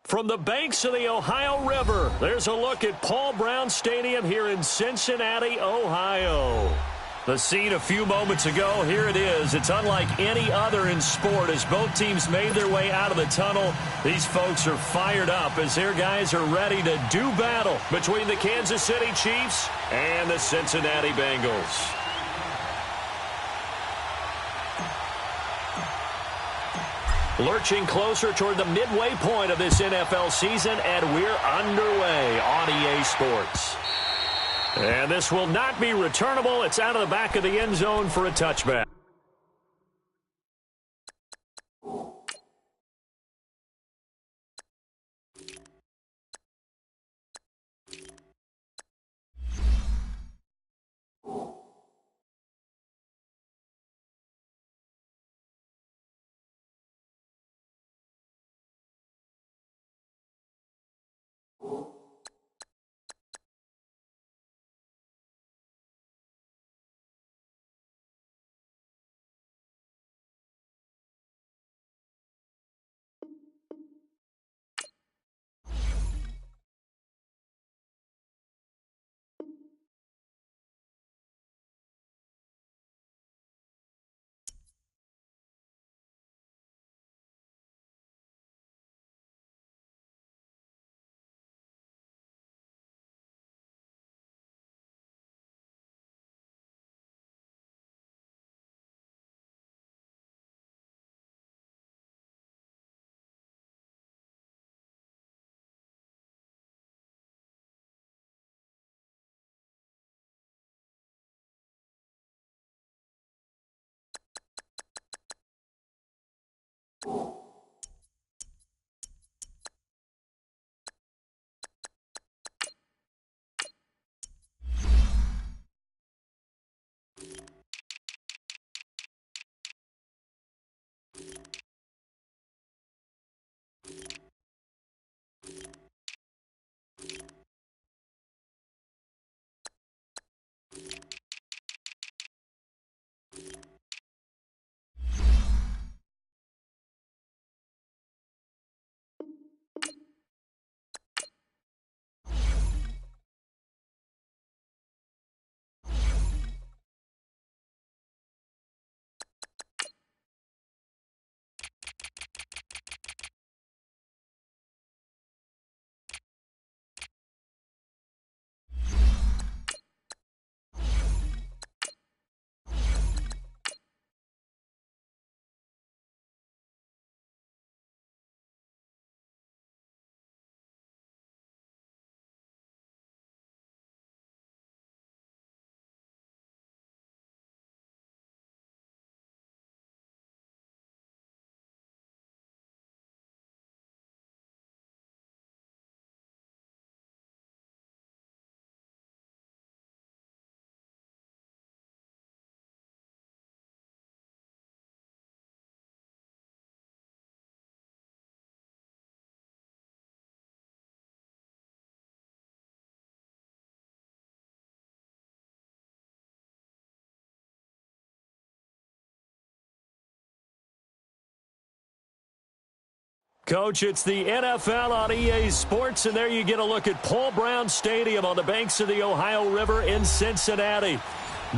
From the banks of the Ohio River, there's a look at Paul Brown Stadium here in Cincinnati, Ohio. The scene a few moments ago, here it is. It's unlike any other in sport as both teams made their way out of the tunnel. These folks are fired up as their guys are ready to do battle between the Kansas City Chiefs and the Cincinnati Bengals. Lurching closer toward the midway point of this NFL season, and we're underway on EA Sports. And this will not be returnable. It's out of the back of the end zone for a touchback. Coach, it's the NFL on EA Sports, and there you get a look at Paul Brown Stadium on the banks of the Ohio River in Cincinnati.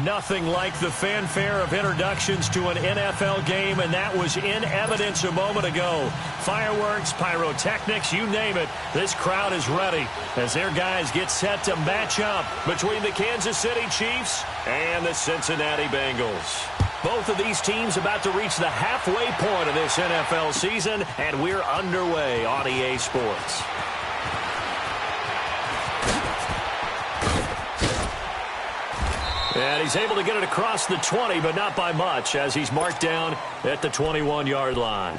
Nothing like the fanfare of introductions to an NFL game, and that was in evidence a moment ago. Fireworks, pyrotechnics, you name it. This crowd is ready as their guys get set to match up between the Kansas City Chiefs and the Cincinnati Bengals. Both of these teams about to reach the halfway point of this NFL season, and we're underway on EA Sports. And he's able to get it across the 20, but not by much, as he's marked down at the 21-yard line.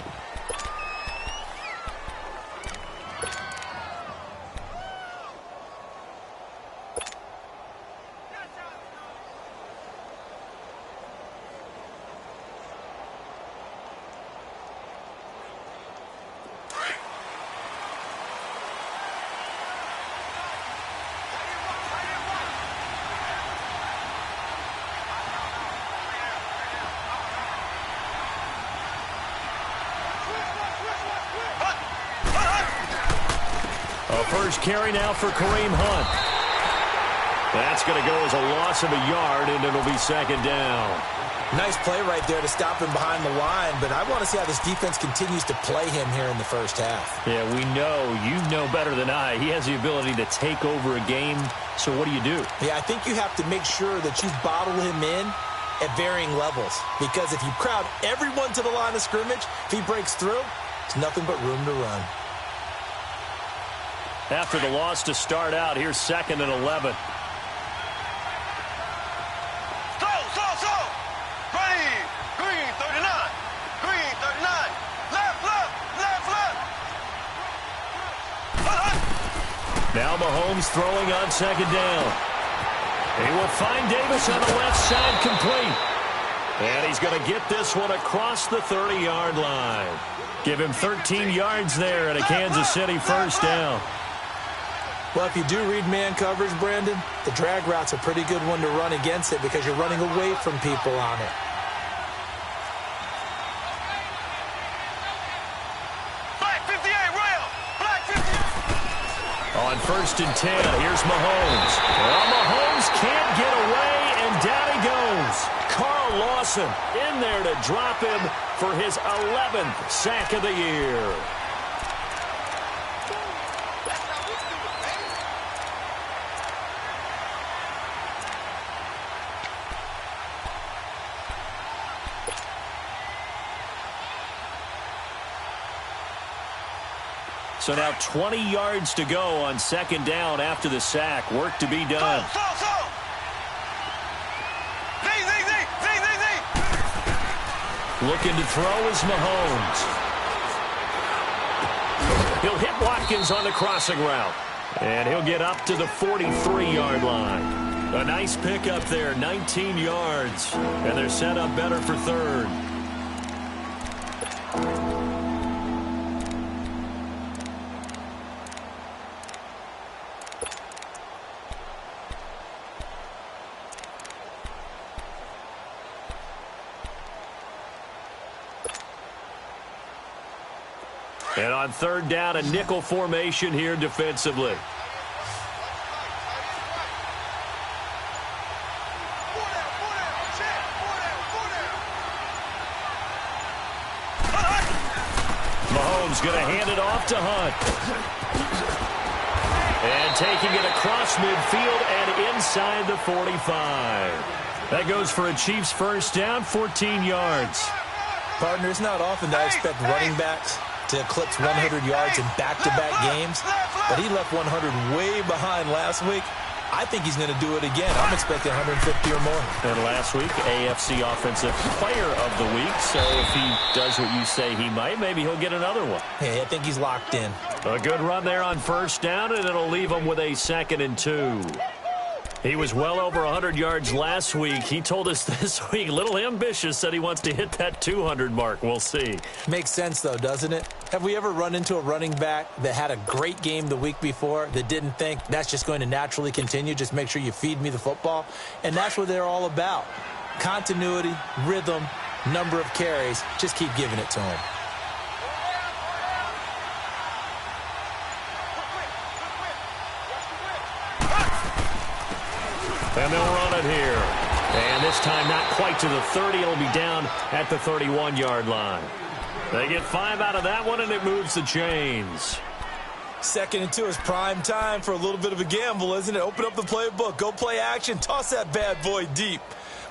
First carry now for Kareem Hunt. That's going to go as a loss of a yard, and it'll be second down. Nice play right there to stop him behind the line, but I want to see how this defense continues to play him here in the first half. Yeah, we know. You know better than I. He has the ability to take over a game, so what do you do? Yeah, I think you have to make sure that you bottle him in at varying levels, because if you crowd everyone to the line of scrimmage, if he breaks through, it's nothing but room to run. After the loss to start out, here's 2nd and 11. Ready. Green 39. Green 39. Left. Now Mahomes throwing on 2nd down. He will find Davis on the left side, complete. And he's going to get this one across the 30-yard line. Give him 13 yards there and a Kansas City first down. Well, if you do read man coverage, Brandon, the drag route's a pretty good one to run against it because you're running away from people on it. Black 58, Rail. Black 58. On 1st and 10, here's Mahomes. Well, Mahomes can't get away, and down he goes. Carl Lawson in there to drop him for his 11th sack of the year. So now 20 yards to go on 2nd down after the sack. Work to be done. Looking to throw is Mahomes. He'll hit Watkins on the crossing route. And he'll get up to the 43-yard line. A nice pickup there, 19 yards. And they're set up better for 3rd. And on 3rd down, a nickel formation here defensively. Mahomes going to hand it off to Hunt. And taking it across midfield and inside the 45. That goes for a Chiefs first down, 14 yards. Partner, it's not often that I expect running backs to eclipse 100 yards in back-to-back games, but he left 100 way behind last week. I think he's going to do it again. I'm expecting 150 or more. And last week, AFC Offensive Player of the Week, so if he does what you say he might, maybe he'll get another one. Hey, I think he's locked in. A good run there on 1st down, and it'll leave him with a 2nd and 2. He was well over 100 yards last week. He told us this week, a little ambitious, said he wants to hit that 200 mark. We'll see. Makes sense, though, doesn't it? Have we ever run into a running back that had a great game the week before that didn't think that's just going to naturally continue? Just make sure you feed me the football. And that's what they're all about. Continuity, rhythm, number of carries. Just keep giving it to him. And they'll run it here. And this time not quite to the 30. It'll be down at the 31-yard line. They get 5 out of that one, and it moves the chains. 2nd and 2 is prime time for a little bit of a gamble, isn't it? Open up the playbook, go play action, toss that bad boy deep.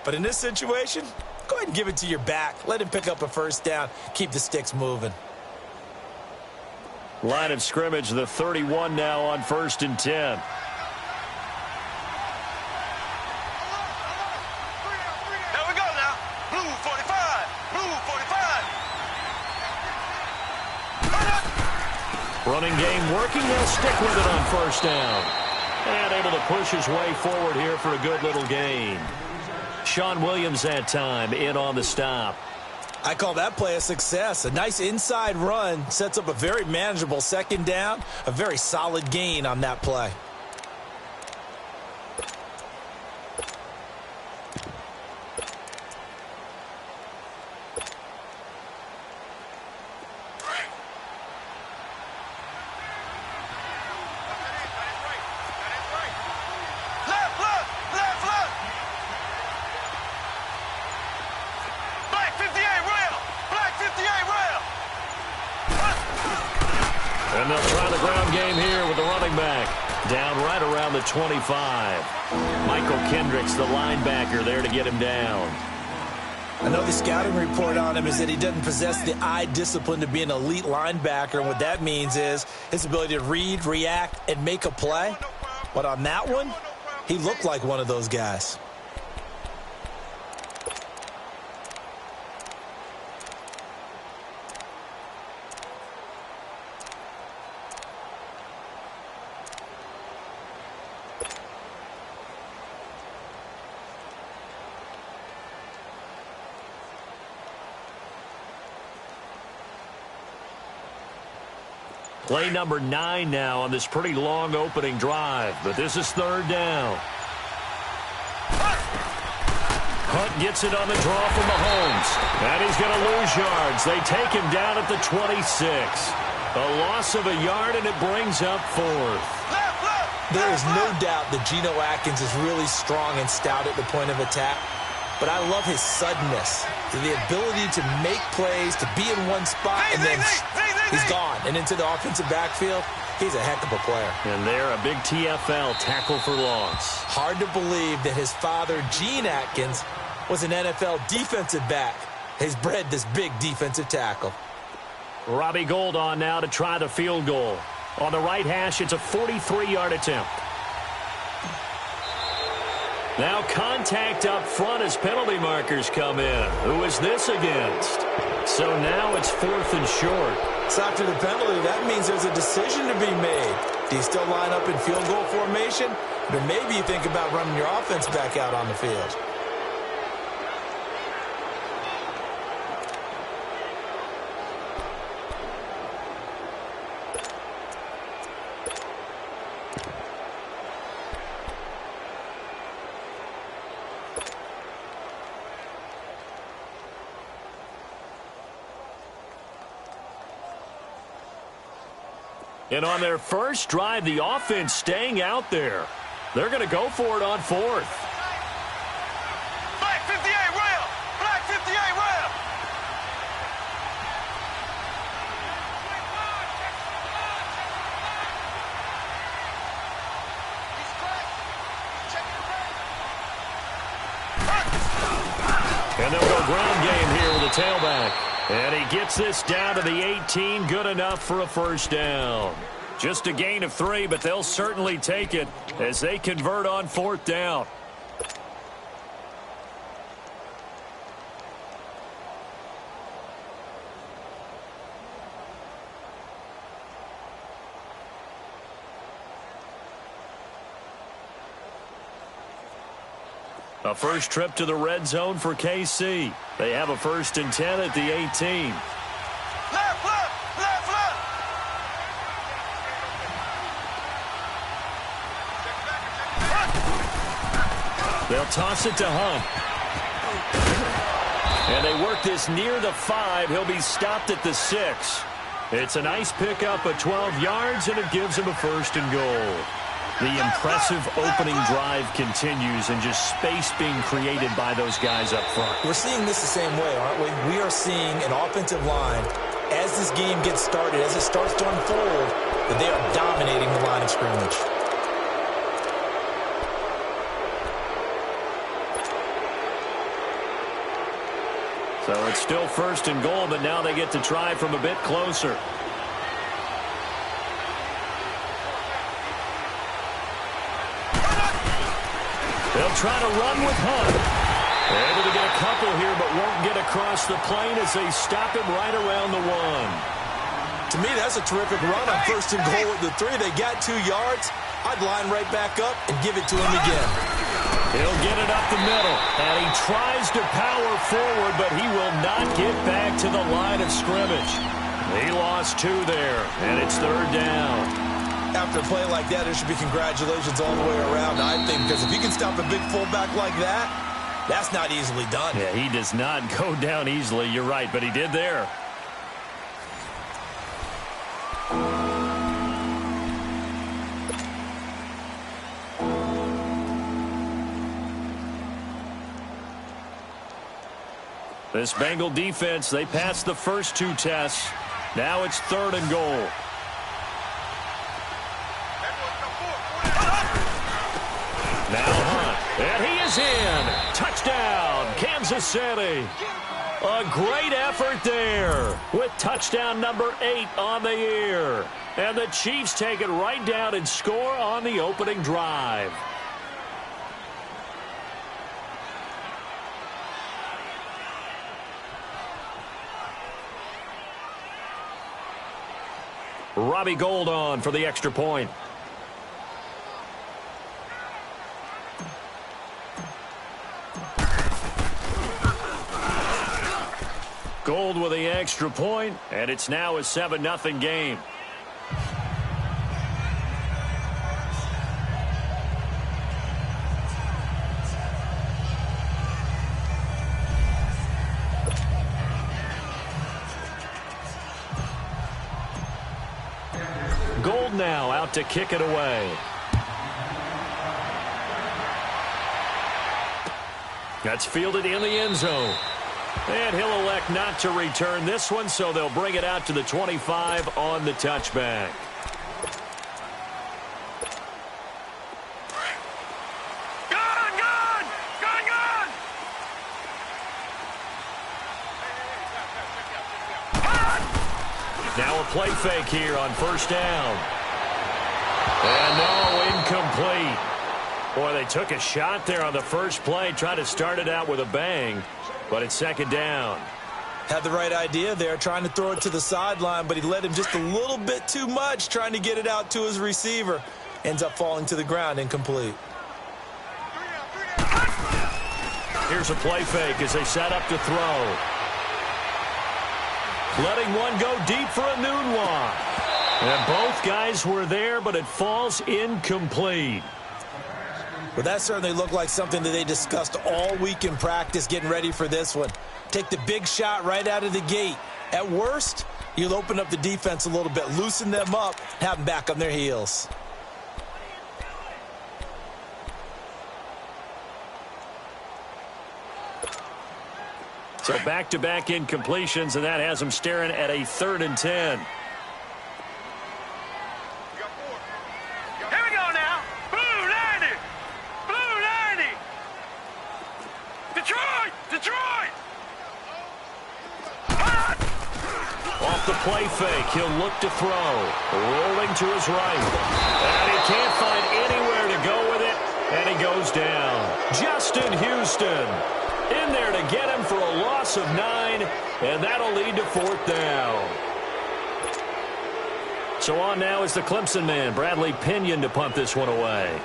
But in this situation, go ahead and give it to your back. Let him pick up a first down. Keep the sticks moving. Line of scrimmage, the 31 now on 1st and 10. There we go now. Blue 45. Blue 45. Running game working. They'll stick with it on 1st down. And able to push his way forward here for a good little gain. Sean Williams that time in on the stop. I call that play a success. A nice inside run sets up a very manageable 2nd down. A very solid gain on that play. And they'll try the ground game here with the running back. Down right around the 25. Michael Kendricks, the linebacker, there to get him down. I know the scouting report on him is that he doesn't possess the eye discipline to be an elite linebacker. And what that means is his ability to read, react, and make a play. But on that one, he looked like one of those guys. Play number 9 now on this pretty long opening drive, but this is 3rd down. Hunt gets it on the draw from Mahomes, and he's going to lose yards. They take him down at the 26. A loss of a yard, and it brings up 4th. There is no doubt that Geno Atkins is really strong and stout at the point of attack, but I love his suddenness, the ability to make plays, to be in one spot, and then he's gone and into the offensive backfield. He's a heck of a player. And they're a big TFL, tackle for loss. Hard to believe that his father, Gene Atkins, was an NFL defensive back. He's bred this big defensive tackle. Robbie Gould on now to try the field goal. On the right hash, it's a 43-yard attempt. Now contact up front as penalty markers come in. Who is this against? So now it's 4th and short. So after the penalty, that means there's a decision to be made. Do you still line up in field goal formation? Or maybe you think about running your offense back out on the field. And on their first drive, the offense staying out there. They're going to go for it on 4th. Black 58 rail. Black 58 rail. And they'll go ground game here with the tailback. And he gets this down to the 18. Good enough for a first down. Just a gain of 3, but they'll certainly take it as they convert on 4th down. A first trip to the red zone for KC. They have a 1st and 10 at the 18. Left, left, left, left. They'll toss it to Hunt. And they work this near the 5. He'll be stopped at the 6. It's a nice pickup of 12 yards, and it gives him a 1st and goal. The impressive opening drive continues and just space being created by those guys up front. We're seeing this the same way, aren't we? We are seeing an offensive line, as this game gets started, as it starts to unfold, that they are dominating the line of scrimmage. So it's still 1st and goal, but now they get to try from a bit closer. They'll try to run with Hunt. Able to get a couple here, but won't get across the plane as they stop him right around the 1. To me, that's a terrific run on 1st and goal at the 3. They got 2 yards. I'd line right back up and give it to him again. He'll get it up the middle, and he tries to power forward, but he will not get back to the line of scrimmage. He lost 2 there, and it's 3rd down. After a play like that, there should be congratulations all the way around, I think, because if you can stop a big fullback like that, that's not easily done. Yeah, he does not go down easily. You're right, but he did there. This Bengal defense, they passed the first 2 tests. Now it's 3rd and goal. Now Hunt, and he is in. Touchdown, Kansas City. A great effort there with touchdown number 8 on the year. And the Chiefs take it right down and score on the opening drive. Robbie Gould on for the extra point. Gould with the extra point, and it's now a 7-0 game. Gould now out to kick it away. That's fielded in the end zone. And he'll elect not to return this one, so they'll bring it out to the 25 on the touchback. Now a play fake here on 1st down. And no, incomplete. Boy, they took a shot there on the first play, tried to start it out with a bang, but it's 2nd down. Had the right idea there, trying to throw it to the sideline, but he led him just a little bit too much, trying to get it out to his receiver. Ends up falling to the ground, incomplete. Here's a play fake as they set up to throw. Letting one go deep for a noon walk. And both guys were there, but it falls incomplete. Well, that certainly looked like something that they discussed all week in practice getting ready for this one. Take the big shot right out of the gate. At worst, you'll open up the defense a little bit, loosen them up, have them back on their heels. So back-to-back incompletions, and that has them staring at a 3rd and 10. Here we go now. Blue 90. Blue 90. Detroit. Detroit. Off the play fake, he'll look to throw. Rolling to his right. And he can't find anywhere to go with it, and he goes down. Justin Houston in there to get him for a loss of 9, and that'll lead to 4th down. So on now is the Clemson man, Bradley Pinion, to punt this one away.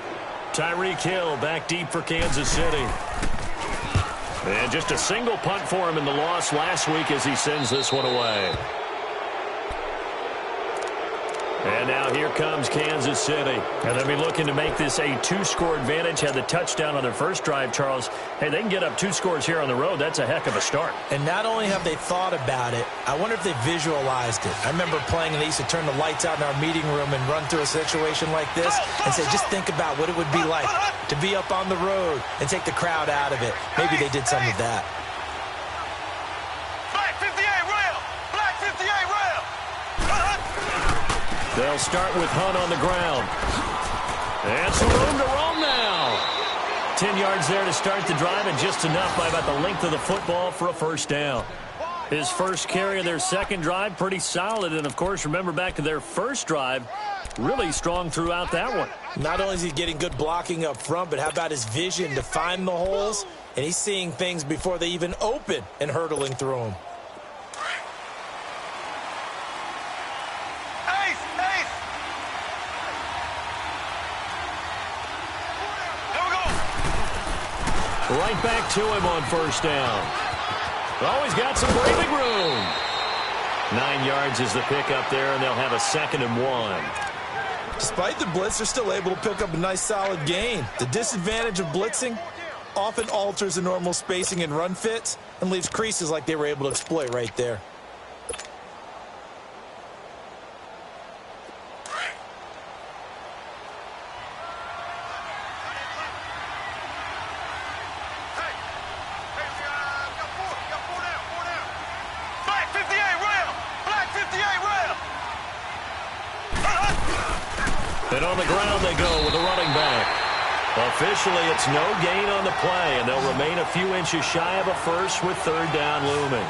Tyreek Hill back deep for Kansas City. And just a single punt for him in the loss last week as he sends this one away. And now here comes Kansas City. And they'll be looking to make this a 2-score advantage. Had the touchdown on their first drive, Charles. Hey, they can get up 2 scores here on the road. That's a heck of a start. And not only have they thought about it, I wonder if they visualized it. I remember playing and they used to turn the lights out in our meeting room and run through a situation like this and say, just think about what it would be like to be up on the road and take the crowd out of it. Maybe they did some of that. Black 58 rail. Black 58 rail. They'll start with Hunt on the ground. And some room to roam now. 10 yards there to start the drive, and just enough by about the length of the football for a first down. His first carry of their second drive, pretty solid. And, of course, remember back to their first drive, really strong throughout that one. Not only is he getting good blocking up front, but how about his vision to find the holes? And he's seeing things before they even open and hurtling through them. Right back to him on first down. Oh, he's got some breathing room. 9 yards is the pickup there, and they'll have a 2nd and 1. Despite the blitz, they're still able to pick up a nice solid gain. The disadvantage of blitzing often alters the normal spacing and run fits and leaves creases like they were able to exploit right there. And on the ground they go with the running back. Officially, it's no gain on the play, and they'll remain a few inches shy of a first with 3rd down looming.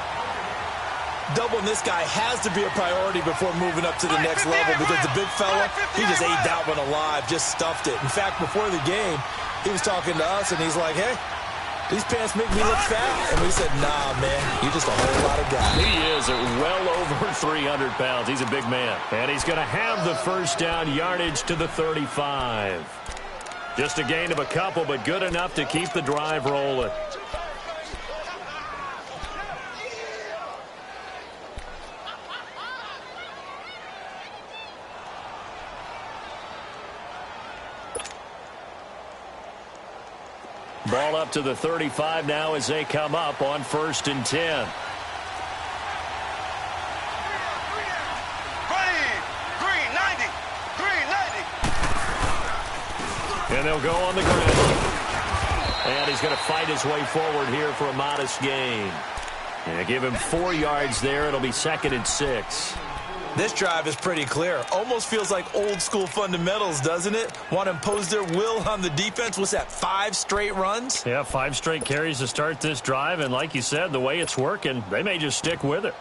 Doubling this guy has to be a priority before moving up to the next level, because the big fella, he just ate that one alive, just stuffed it. In fact, before the game, he was talking to us, and he's like, hey, these pants make me look fat. And we said, nah, man, you're just a whole lot of guy. He is at well over 300 pounds. He's a big man. And he's going to have the first down, yardage to the 35. Just a gain of a couple, but good enough to keep the drive rolling. Ball up to the 35 now as they come up on 1st and 10. Green 90. Green 90. And they'll go on the ground. And he's going to fight his way forward here for a modest gain. And give him 4 yards there. It'll be 2nd and 6. This drive is pretty clear. Almost feels like old school fundamentals, doesn't it? Want to impose their will on the defense. What's that, 5 straight runs? Yeah, 5 straight carries to start this drive. And like you said, the way it's working, they may just stick with it.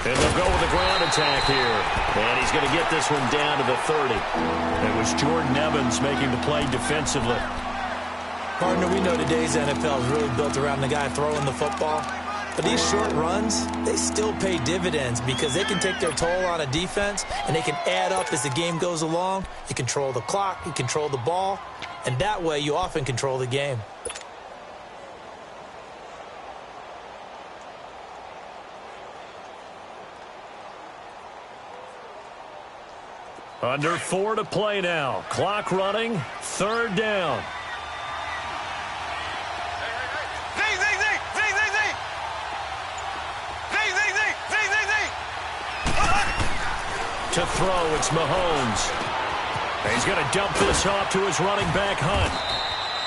And they'll go with the ground attack here. And he's going to get this one down to the 30. It was Jordan Evans making the play defensively. Partner, we know today's NFL is really built around the guy throwing the football. But these short runs, they still pay dividends because they can take their toll on a defense and they can add up as the game goes along. You control the clock, you control the ball, and that way you often control the game. Under 4 to play now. Clock running. 3rd down. To throw, it's Mahomes. And he's going to dump this off to his running back, Hunt.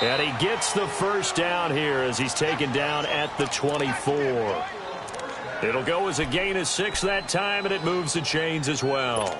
And he gets the first down here as he's taken down at the 24. It'll go as a gain of 6 that time, and it moves the chains as well.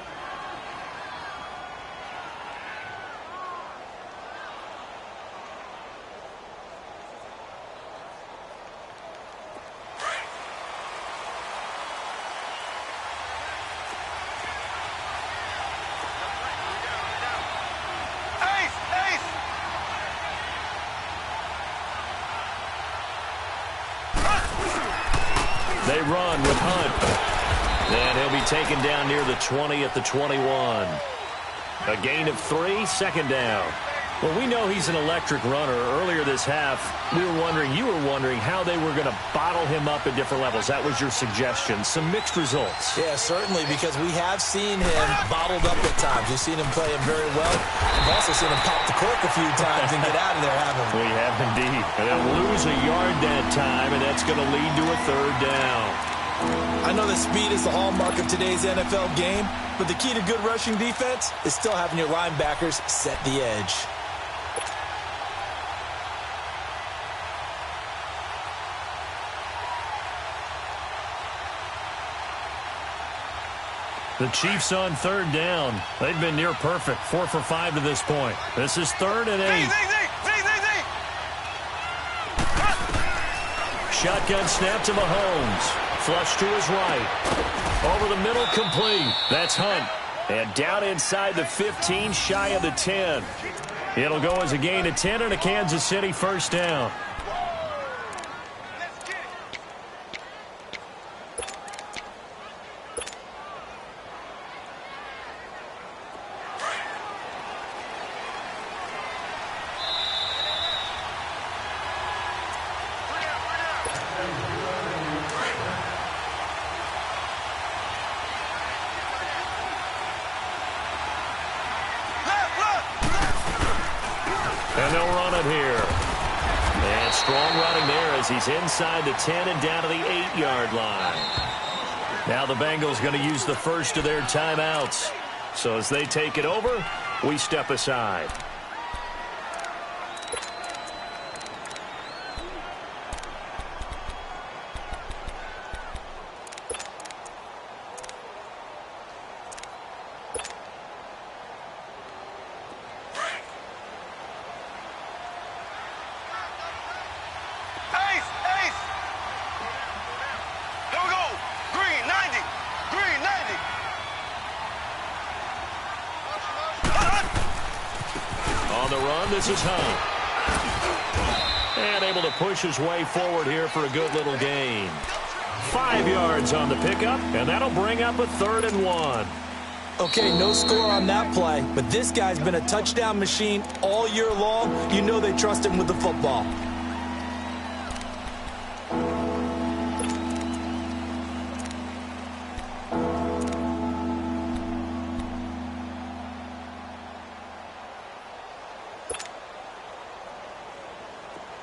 They run with Hunt. And he'll be taken down near the 20 at the 21. A gain of 3, second down. Well, we know he's an electric runner. Earlier this half, you were wondering how they were going to bottle him up at different levels. That was your suggestion. Some mixed results. Yeah, certainly, because we have seen him bottled up at times. We've seen him play him very well. We've also seen him pop the cork a few times and get out of there, haven't we? We have indeed. And they'll lose a yard that time, and that's going to lead to a third down. I know that speed is the hallmark of today's NFL game, but the key to good rushing defense is still having your linebackers set the edge. The Chiefs on third down. They've been near perfect, 4 for 5 to this point. This is 3rd and 8. Shotgun snap to Mahomes. Flush to his right. Over the middle, complete. That's Hunt. And down inside the 15, shy of the 10. It'll go as a gain of 10 and a Kansas City first down. And they'll run it here. And strong running there as he's inside the 10 and down to the 8-yard line. Now the Bengals going to use the first of their timeouts. So as they take it over, we step aside. On the run, this is Hunt. And able to push his way forward here for a good little gain. 5 yards on the pickup, and that'll bring up a 3rd and 1. Okay, no score on that play, but this guy's been a touchdown machine all year long. You know they trust him with the football.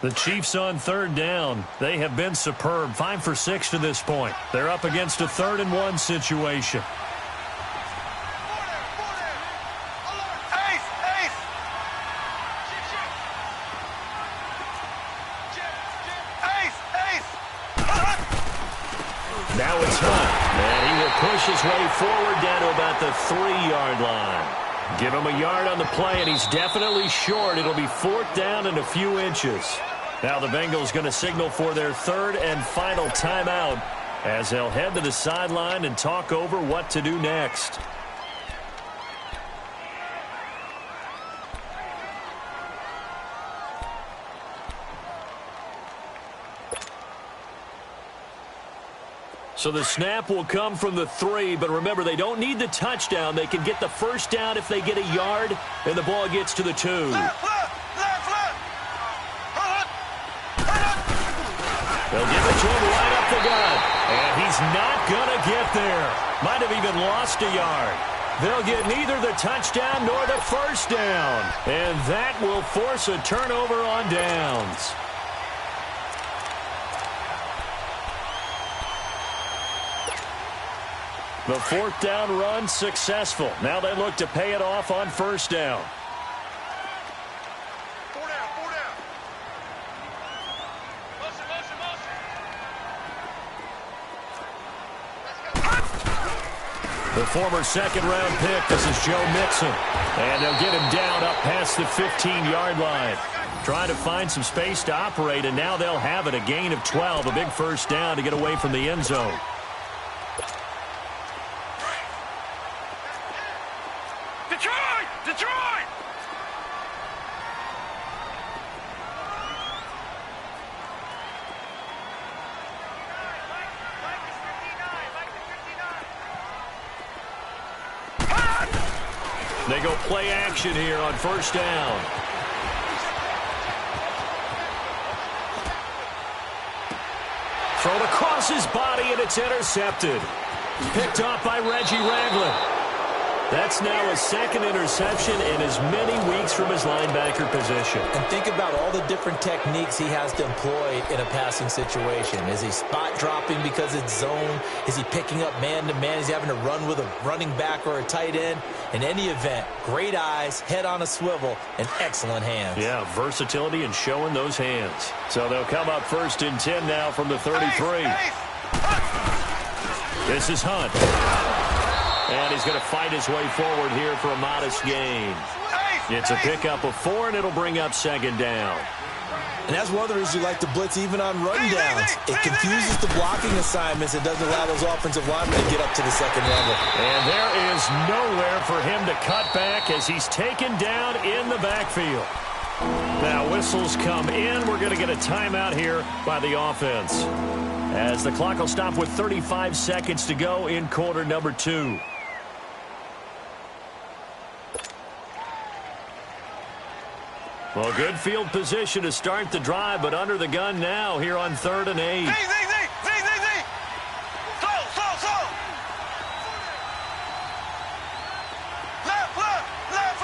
The Chiefs on third down. They have been superb. 5 for 6 to this point. They're up against a 3rd and 1 situation. Now it's Hunt, and he will push his way forward down to about the 3-yard line. Give him a yard on the play, and he's definitely short. It'll be 4th down and a few inches. Now the Bengals going to signal for their 3rd and final timeout as they'll head to the sideline and talk over what to do next. So the snap will come from the 3, but remember, they don't need the touchdown. They can get the first down if they get a yard, and the ball gets to the 2. They'll give it to him right up the gut, and he's not going to get there. Might have even lost a yard. They'll get neither the touchdown nor the first down, and that will force a turnover on downs. The 4th down run successful. Now they look to pay it off on first down. The former 2nd-round pick, this is Joe Mixon. And they'll get him down up past the 15-yard line. Trying to find some space to operate, and now they'll have it. A gain of 12, a big first down to get away from the end zone. Detroit! They go play action here on first down. Thrown across his body, and it's intercepted. Picked off by Reggie Ragland. That's now his second interception in as many weeks from his linebacker position. And think about all the different techniques he has to employ in a passing situation. Is he spot dropping because it's zone? Is he picking up man-to-man? Is he having to run with a running back or a tight end? In any event, great eyes, head on a swivel, and excellent hands. Yeah, versatility and showing those hands. So they'll come up first and 10 now from the 33. This is Hunt. And he's going to fight his way forward here for a modest gain. It's a pickup of 4, and it'll bring up second down. And that's one of the reasons you like to blitz even on run downs. It confuses the blocking assignments. It doesn't allow those offensive linemen to get up to the second level. And there is nowhere for him to cut back as he's taken down in the backfield. Now whistles come in. We're going to get a timeout here by the offense, as the clock will stop with 35 seconds to go in quarter number 2. Well, good field position to start the drive, but under the gun now here on 3rd and 8. Slow. Left.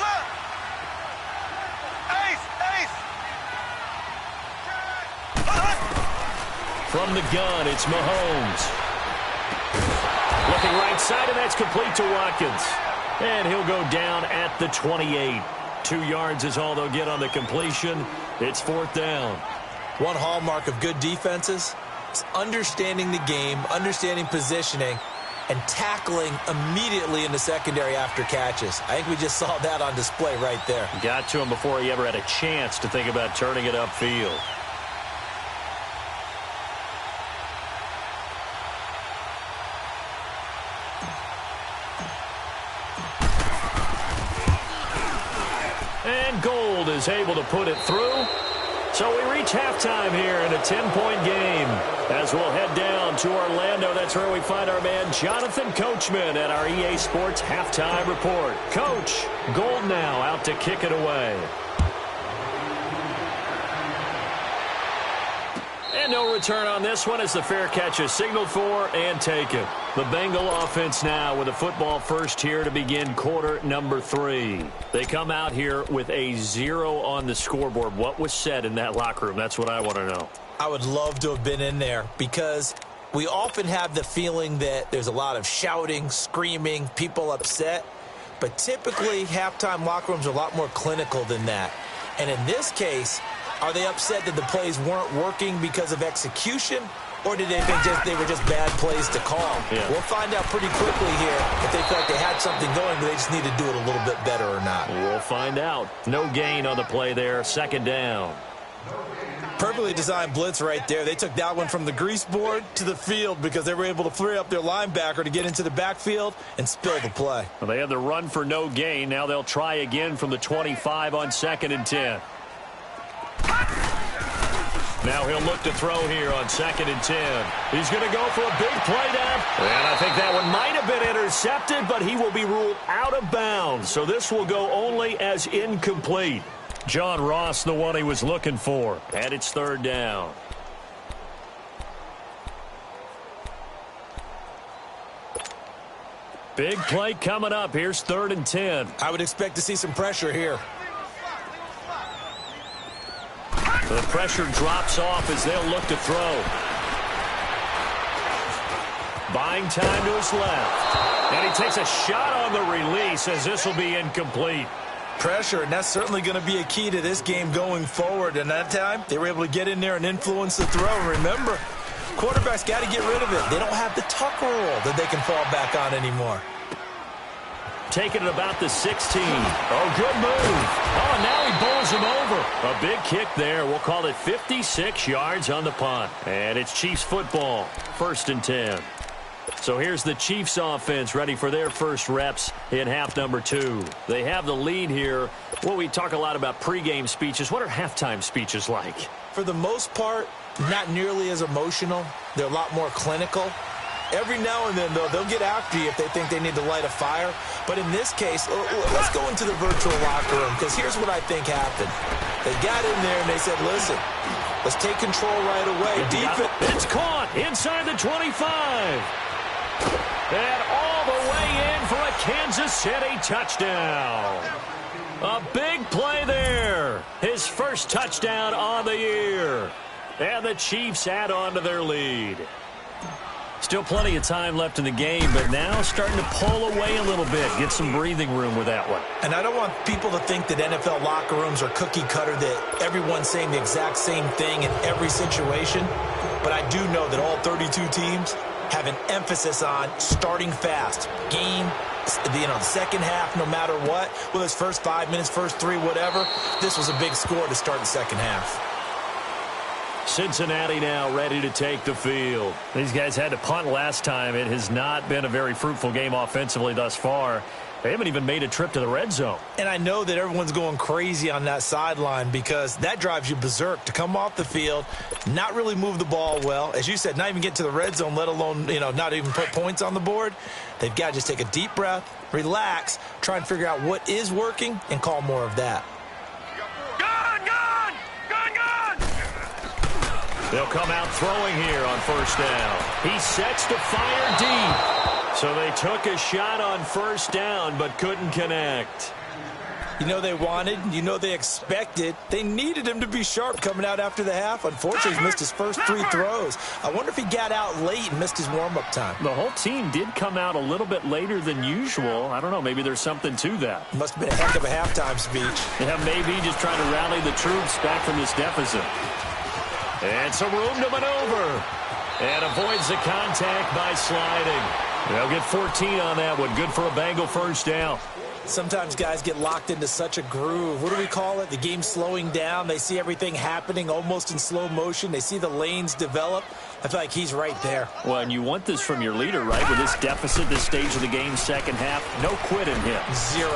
Ace. From the gun, it's Mahomes. Looking right side, and that's complete to Watkins. And he'll go down at the 28. 2 yards is all they'll get on the completion. It's 4th down. One hallmark of good defenses is understanding the game, understanding positioning, and tackling immediately in the secondary after catches. I think we just saw that on display right there. Got to him before he ever had a chance to think about turning it upfield. And Gold is able to put it through. So we reach halftime here in a 10-point game. As we'll head down to Orlando, that's where we find our man Jonathan Coachman at our EA Sports Halftime Report. Coach, Gold now out to kick it away. And no return on this one as the fair catch is signaled for and taken. The Bengal offense now with a football first here to begin quarter number 3. They come out here with a 0 on the scoreboard. What was said in that locker room? That's what I want to know. I would love to have been in there because we often have the feeling that there's a lot of shouting, screaming, people upset. But typically, halftime locker rooms are a lot more clinical than that. And in this case, are they upset that the plays weren't working because of execution, or did they think they were just bad plays to call? Yeah. We'll find out pretty quickly here if they felt like they had something going, but they just need to do it a little bit better or not. We'll find out. No gain on the play there. Second down. Perfectly designed blitz right there. They took that one from the grease board to the field because they were able to free up their linebacker to get into the backfield and spill the play. Well, they had the run for no gain. Now they'll try again from the 25 on 2nd and 10. Now he'll look to throw here on 2nd and 10. He's going to go for a big play down. And I think that one might have been intercepted, but he will be ruled out of bounds. So this will go only as incomplete. John Ross, the one he was looking for. And it's 3rd down. Big play coming up. Here's 3rd and 10. I would expect to see some pressure here. The pressure drops off as they'll look to throw. Buying time to his left. And he takes a shot on the release as this will be incomplete. Pressure, and that's certainly going to be a key to this game going forward. And that time, they were able to get in there and influence the throw. Remember, quarterbacks got to get rid of it. They don't have the tuck roll that they can fall back on anymore. Taking it about the 16. Oh, good move. Oh, and now he bowls him over. A big kick there. We'll call it 56 yards on the punt. And it's Chiefs football. 1st and 10. So here's the Chiefs offense ready for their first reps in half number 2. They have the lead here. Well, we talk a lot about pregame speeches. What are halftime speeches like? For the most part, not nearly as emotional. They're a lot more clinical. Every now and then, though, they'll get after you if they think they need to light a fire. But in this case, let's go into the virtual locker room, because here's what I think happened. They got in there and they said, listen, let's take control right away. Defense. It's caught inside the 25. And all the way in for a Kansas City touchdown. A big play there. His first touchdown on the year. And the Chiefs add on to their lead. Still plenty of time left in the game, but now starting to pull away a little bit. Get some breathing room with that one. And I don't want people to think that NFL locker rooms are cookie cutter, that everyone's saying the exact same thing in every situation. But I do know that all 32 teams have an emphasis on starting fast. Game, the second half, no matter what. Whether it's first 5 minutes, first 3, whatever. This was a big score to start the second half. Cincinnati now ready to take the field. These guys had to punt last time. It has not been a very fruitful game offensively thus far. They haven't even made a trip to the red zone. And I know that everyone's going crazy on that sideline because that drives you berserk to come off the field, not really move the ball well. As you said, not even get to the red zone, let alone, not even put points on the board. They've got to just take a deep breath, relax, try and figure out what is working, and call more of that. They'll come out throwing here on first down. He sets to fire deep. So they took a shot on first down but couldn't connect. They wanted, they expected. They needed him to be sharp coming out after the half. Unfortunately, he's missed his first 3 throws. I wonder if he got out late and missed his warm-up time. The whole team did come out a little bit later than usual. I don't know, maybe there's something to that. Must have been a heck of a halftime speech. Yeah, maybe just trying to rally the troops back from this deficit. And some room to maneuver. And avoids the contact by sliding. They'll get 14 on that one. Good for a Bengal first down. Sometimes guys get locked into such a groove. What do we call it? The game's slowing down. They see everything happening almost in slow motion. They see the lanes develop. I feel like he's right there. Well, and you want this from your leader, right? With this deficit, this stage of the game, second half, no quit in him. 0.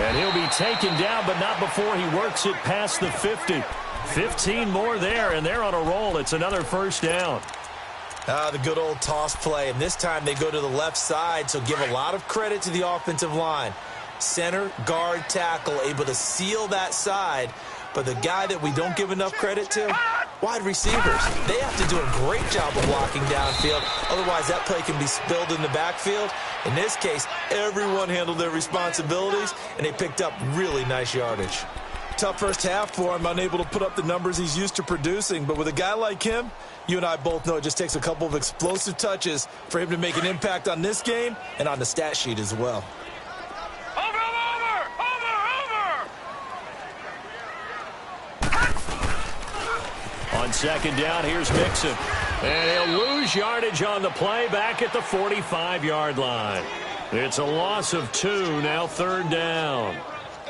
And he'll be taken down, but not before he works it past the 50. 15 more there, and they're on a roll. It's another first down. The good old toss play, and this time they go to the left side, so give a lot of credit to the offensive line. Center, guard, tackle, able to seal that side, but the guy that we don't give enough credit to, wide receivers. They have to do a great job of blocking downfield, otherwise that play can be spilled in the backfield. In this case, everyone handled their responsibilities, and they picked up really nice yardage. Tough first half for him, unable to put up the numbers he's used to producing. But with a guy like him, you and I both know it just takes a couple of explosive touches for him to make an impact on this game and on the stat sheet as well. On second down, here's Mixon. And he'll lose yardage on the play back at the 45-yard line. It's a loss of 2, now third down.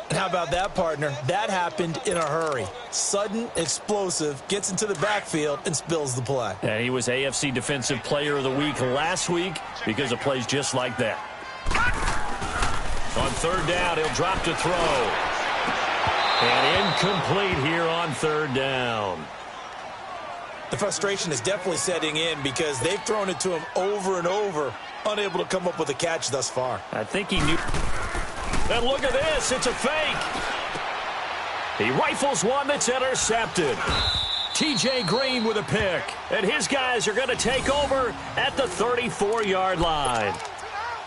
And how about that, partner? That happened in a hurry. Sudden, explosive, gets into the backfield, and spills the play. Yeah, he was AFC Defensive Player of the Week last week because of plays just like that. On third down, he'll drop to throw. And incomplete here on third down. The frustration is definitely setting in because they've thrown it to him over and over, unable to come up with a catch thus far. I think he knew. And look at this, it's a fake. He rifles one that's intercepted. TJ Green with a pick. And his guys are going to take over at the 34-yard line.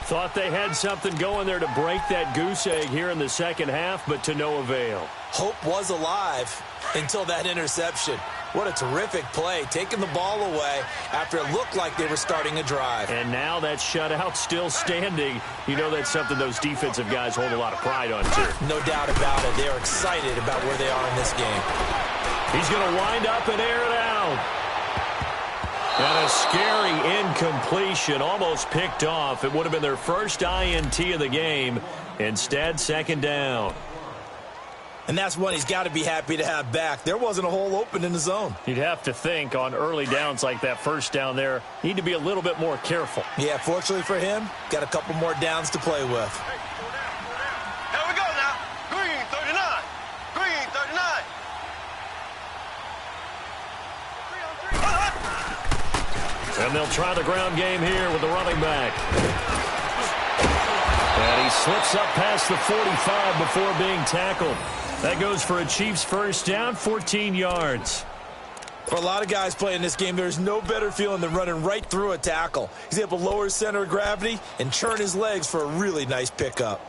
Thought they had something going there to break that goose egg here in the second half, but to no avail. Hope was alive until that interception. What a terrific play, taking the ball away after it looked like they were starting a drive. And now that shutout still standing. You know that's something those defensive guys hold a lot of pride on, too. No doubt about it. They're excited about where they are in this game. He's going to wind up and air it out. And a scary incompletion, almost picked off. It would have been their first INT of the game. Instead, second down. And that's one he's got to be happy to have back. There wasn't a hole open in the zone. You'd have to think on early downs like that first down there, need to be a little bit more careful. Yeah, fortunately for him, got a couple more downs to play with. Here we go now. Green 39. Green 39. And they'll try the ground game here with the running back. And he slips up past the 45 before being tackled. That goes for a Chiefs first down, 14 yards. For a lot of guys playing this game, there's no better feeling than running right through a tackle. He's able to lower his center of gravity and churn his legs for a really nice pickup.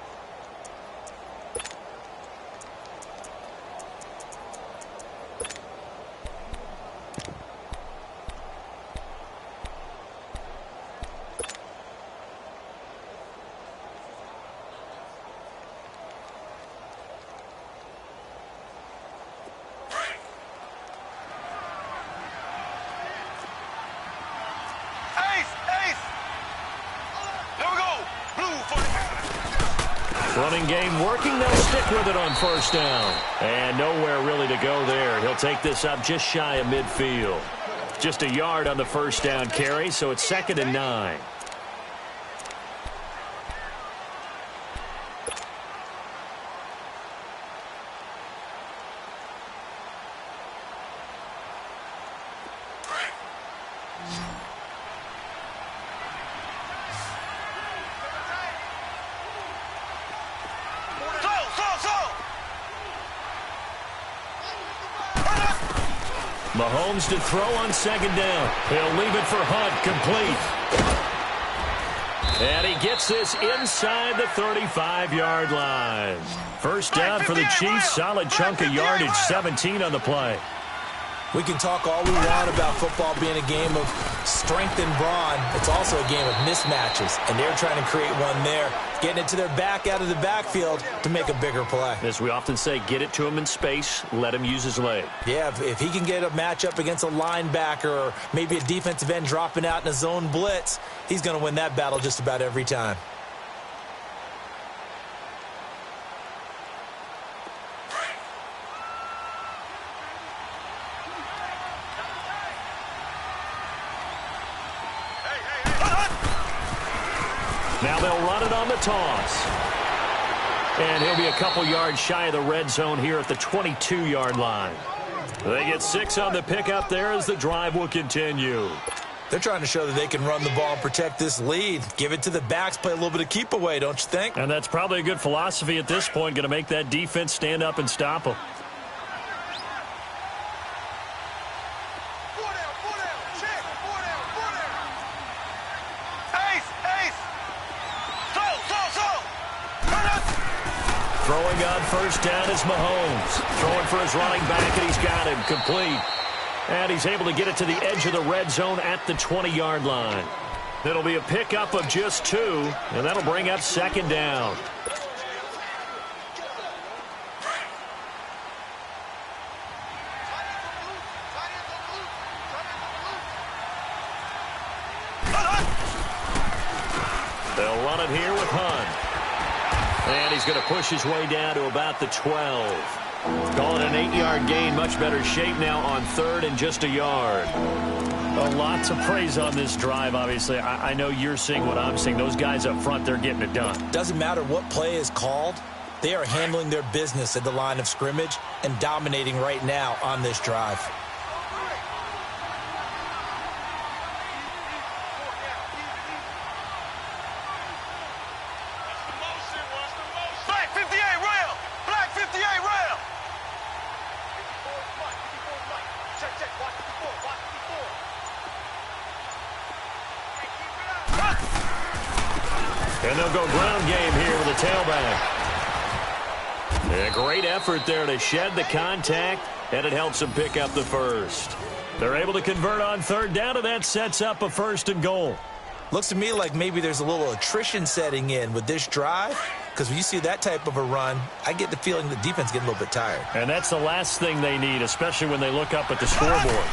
Running game working. They'll stick with it on first down. And nowhere really to go there. He'll take this up just shy of midfield. Just a yard on the first down carry, so it's 2nd and 9. Mahomes to throw on 2nd down. He'll leave it for Hunt, complete. And he gets this inside the 35-yard line. First down for the Chiefs. Solid chunk of yardage, 17 on the play. We can talk all we want about football being a game of strength and brawn. It's also a game of mismatches, and they're trying to create one there, getting it to their back out of the backfield to make a bigger play. As we often say, get it to him in space, let him use his leg. Yeah, if he can get a matchup against a linebacker or maybe a defensive end dropping out in a zone blitz, he's going to win that battle just about every time. Now they'll run it on the toss. And he'll be a couple yards shy of the red zone here at the 22-yard line. They get 6 on the pickup there as the drive will continue. They're trying to show that they can run the ball and protect this lead. Give it to the backs, play a little bit of keep away, don't you think? And that's probably a good philosophy at this point, going to make that defense stand up and stop them. Throwing on first down is Mahomes. Throwing for his running back, and he's got him complete. And he's able to get it to the edge of the red zone at the 20-yard line. It'll be a pickup of just 2, and that'll bring up 2nd down. They'll run it here with Hunt. And he's going to push his way down to about the 12. Call it an 8-yard gain. Much better shape now on 3rd and just a yard. Lots of praise on this drive, obviously. I know you're seeing what I'm seeing. Those guys up front, they're getting it done. Doesn't matter what play is called. They are handling their business at the line of scrimmage and dominating right now on this drive. And they'll go ground game here with a tailback. And a great effort there to shed the contact, and it helps them pick up the first. They're able to convert on 3rd down, and that sets up a 1st and goal. Looks to me like maybe there's a little attrition setting in with this drive, because when you see that type of a run, I get the feeling the defense getting a little bit tired. And that's the last thing they need, especially when they look up at the scoreboard.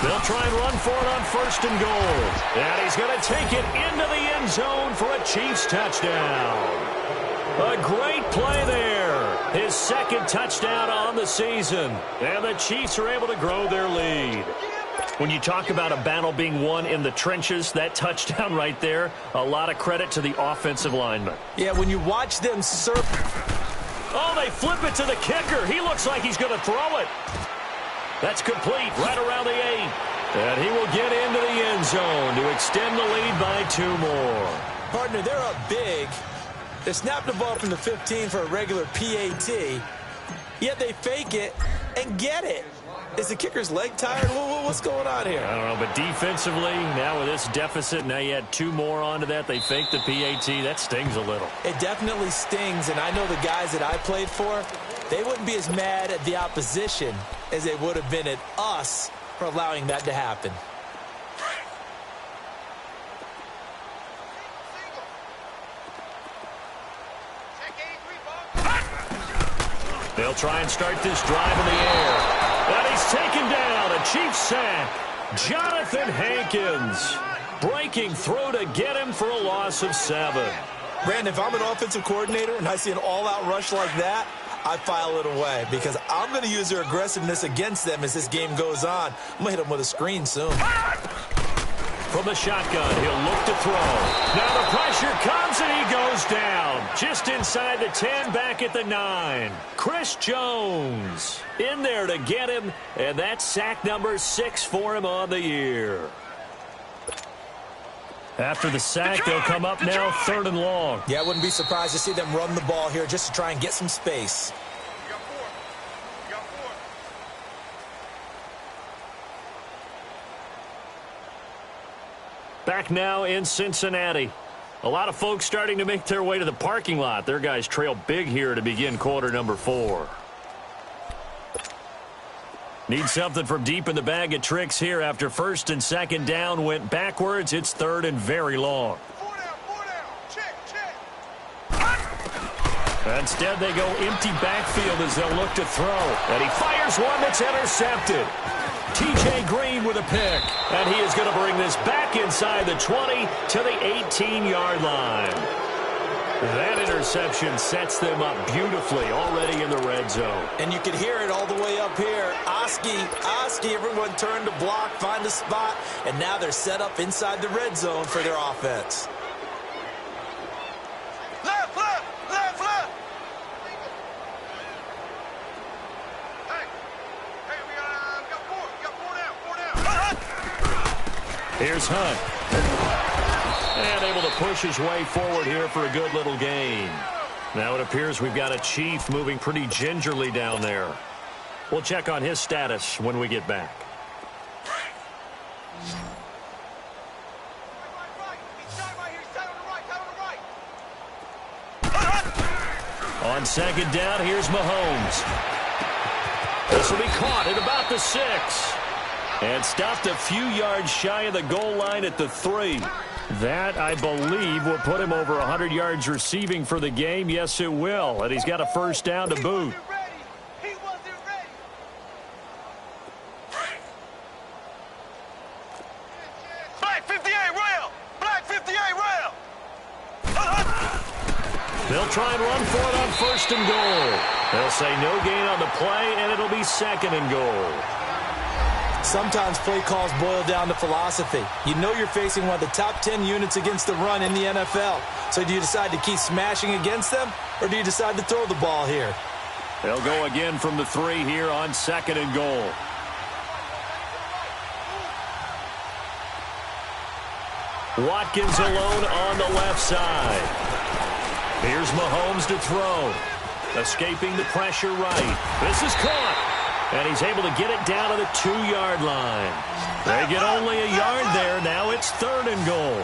They'll try and run for it on 1st and goal. And he's going to take it into the end zone for a Chiefs touchdown. A great play there. His 2nd touchdown on the season. And the Chiefs are able to grow their lead. When you talk about a battle being won in the trenches, that touchdown right there, a lot of credit to the offensive lineman. Yeah, when you watch them surf. Oh, they flip it to the kicker. He looks like he's going to throw it. That's complete right around the 8. And he will get into the end zone to extend the lead by 2 more. Partner, they're up big. They snapped the ball from the 15 for a regular PAT, yet they fake it and get it. Is the kicker's leg tired? What's going on here? I don't know, but defensively, now with this deficit, now you add 2 more onto that. They faked the PAT. That stings a little. It definitely stings, and I know the guys that I played for, they wouldn't be as mad at the opposition as they would have been at us for allowing that to happen. They'll try and start this drive in the air. And he's taken down. A Chiefs sack. Jonathan Hankins breaking through to get him for a loss of 7. Brandon, if I'm an offensive coordinator and I see an all-out rush like that, I file it away because I'm going to use their aggressiveness against them as this game goes on. I'm going to hit them with a screen soon. From the shotgun, he'll look to throw. Now the pressure comes and he goes down. Just inside the 10, back at the 9. Chris Jones in there to get him, and that's sack number 6 for him on the year. After the sack, they'll come up now 3rd and long. Yeah, I wouldn't be surprised to see them run the ball here just to try and get some space. Back now in Cincinnati. A lot of folks starting to make their way to the parking lot. Their guys trail big here to begin quarter number 4. Need something from deep in the bag of tricks here after 1st and 2nd down went backwards. It's 3rd and very long. 4 down. Check. Instead, they go empty backfield as they'll look to throw. And he fires one that's intercepted. T.J. Green with a pick. And he is going to bring this back inside the 20 to the 18-yard line. That interception sets them up beautifully already in the red zone. And you can hear it all the way up here. Oski, everyone turned to block, find a spot, and now they're set up inside the red zone for their offense. Left. Hey, we got 4 down. Here's Hunt. And able to push his way forward here for a good little gain. Now it appears we've got a Chief moving pretty gingerly down there. We'll check on his status when we get back. On 2nd down, here's Mahomes. This will be caught at about the 6. And stopped a few yards shy of the goal line at the 3. That, I believe, will put him over 100 yards receiving for the game. Yes, it will. And he's got a 1st down to boot. He wasn't ready. Black 58 rail. They'll try and run for it on 1st and goal. They'll say no gain on the play, and it'll be 2nd and goal. Sometimes play calls boil down to philosophy. You know you're facing one of the top 10 units against the run in the NFL. So do you decide to keep smashing against them, or do you decide to throw the ball here? They'll go again from the 3 here on 2nd and goal. Watkins alone on the left side. Here's Mahomes to throw. Escaping the pressure right. This is caught. And he's able to get it down to the 2-yard line. They get only a yard there. Now it's 3rd and goal.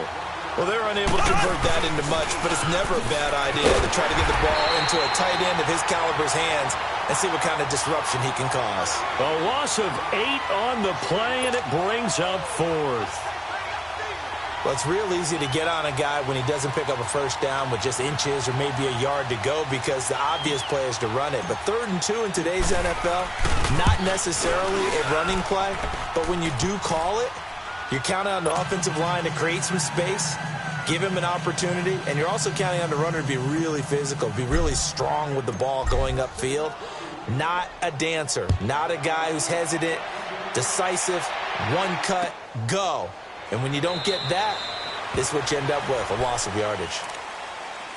Well, they're unable to convert that into much, but it's never a bad idea to try to get the ball into a tight end of his caliber's hands and see what kind of disruption he can cause. A loss of 8 on the play, and it brings up 4th. Well, it's real easy to get on a guy when he doesn't pick up a 1st down with just inches or maybe a yard to go because the obvious play is to run it. But 3rd and 2 in today's NFL, not necessarily a running play, but when you do call it, you're counting on the offensive line to create some space, give him an opportunity, and you're also counting on the runner to be really physical, be really strong with the ball going upfield. Not a dancer, not a guy who's hesitant, decisive, one cut, go. And when you don't get that, this is what you end up with, a loss of yardage.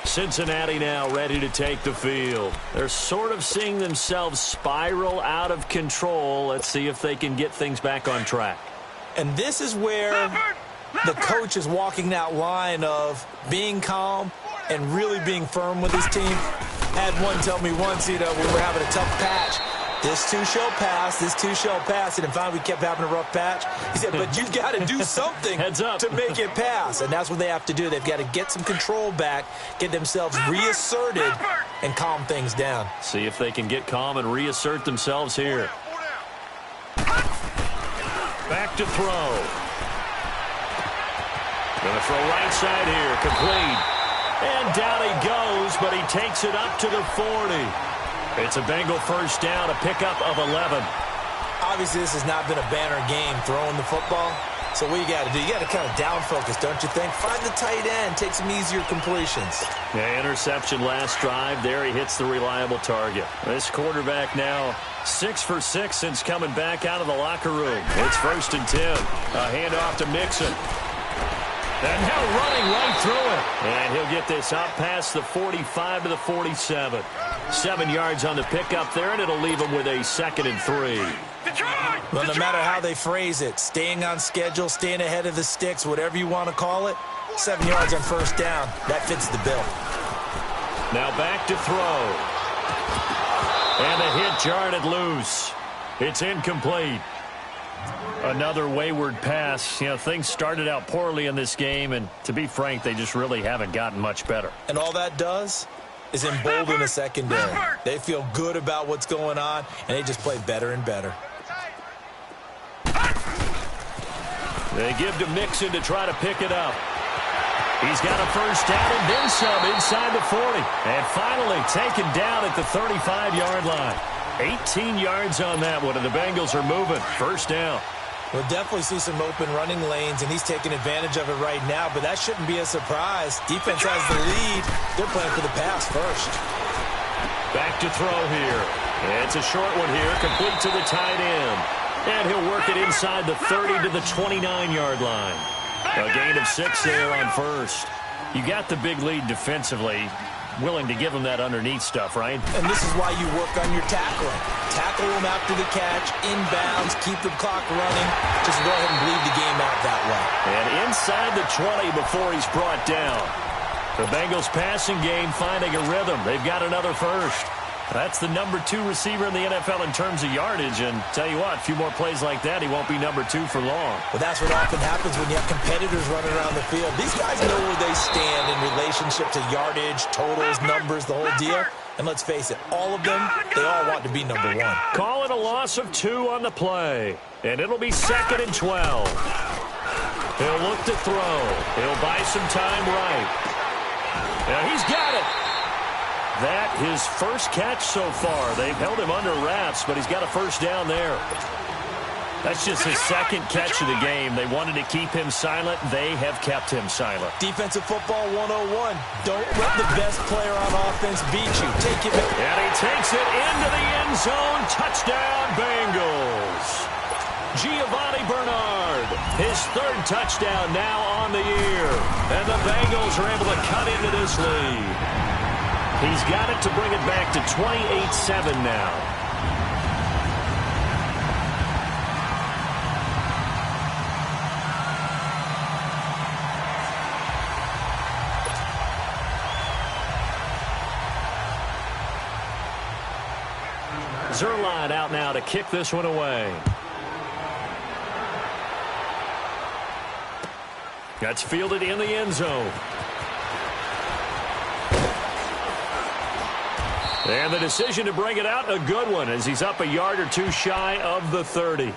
Cincinnati now ready to take the field. They're sort of seeing themselves spiral out of control. Let's see if they can get things back on track. And this is where the coach is walking that line of being calm and really being firm with his team. Had one tell me once, we were having a tough patch. This too shall pass, this too shall pass. And finally we kept having a rough patch. He said, but you've got to do something to make it pass. And that's what they have to do. They've got to get some control back, get themselves reasserted, and calm things down. See if they can get calm and reassert themselves here. Back to throw. Going to throw right side here, complete. And down he goes, but he takes it up to the 40. It's a Bengal first down, a pickup of 11. Obviously, this has not been a banner game throwing the football. So what you got to do, you got to kind of down focus, don't you think? Find the tight end, take some easier completions. Yeah, interception last drive. There he hits the reliable target. This quarterback now 6 for 6 since coming back out of the locker room. It's 1st and 10. A handoff to Mixon. And now running right through it. And he'll get this out past the 45 to the 47. 7 yards on the pickup there, and it'll leave him with a 2nd and 3. Well, no matter how they phrase it, staying on schedule, staying ahead of the sticks, whatever you want to call it, 7 yards on first down, that fits the bill. Now back to throw. And the hit jarred it loose. It's incomplete. Another wayward pass. Things started out poorly in this game, and to be frank, they just really haven't gotten much better. And all that does is embolden the secondary. They feel good about what's going on, and they just play better and better. They give to Mixon to try to pick it up. He's got a first down and then some inside the 40. And finally taken down at the 35-yard line. 18 yards on that one, and the Bengals are moving. First down. We'll definitely see some open running lanes, and he's taking advantage of it right now, but that shouldn't be a surprise. Defense has the lead. They're playing for the pass first. Back to throw here. It's a short one here, complete to the tight end. And he'll work it inside the 30 to the 29-yard line. A gain of 6 there on first. You got the big lead defensively. Willing to give him that underneath stuff, right? And this is why you work on your tackling. Tackle him after the catch, inbounds, keep the clock running. Just go ahead and bleed the game out that way. And inside the 20 before he's brought down. The Bengals passing game finding a rhythm. They've got another first. That's the number 2 receiver in the NFL in terms of yardage. And tell you what, a few more plays like that, he won't be number 2 for long. Well, that's what often happens when you have competitors running around the field. These guys know where they stand in relationship to yardage, totals, numbers, the whole deal. And let's face it, all of them, they all want to be number 1. Call it a loss of 2 on the play. And it'll be 2nd and 12. He'll look to throw. He'll buy some time right. Now he's got it. That his first catch so far. They've held him under wraps, but he's got a first down there. That's just his 2nd catch of the game. They wanted to keep him silent. They have kept him silent. Defensive football 101. Don't let the best player on offense beat you. Take it. And he takes it into the end zone. Touchdown, Bengals. Giovanni Bernard, his 3rd touchdown now on the year. And the Bengals are able to cut into this lead. He's got it to bring it back to 28-7 now. Zerline out now to kick this one away. That's fielded in the end zone. And the decision to bring it out, a good one, as he's up a yard or 2 shy of the 30.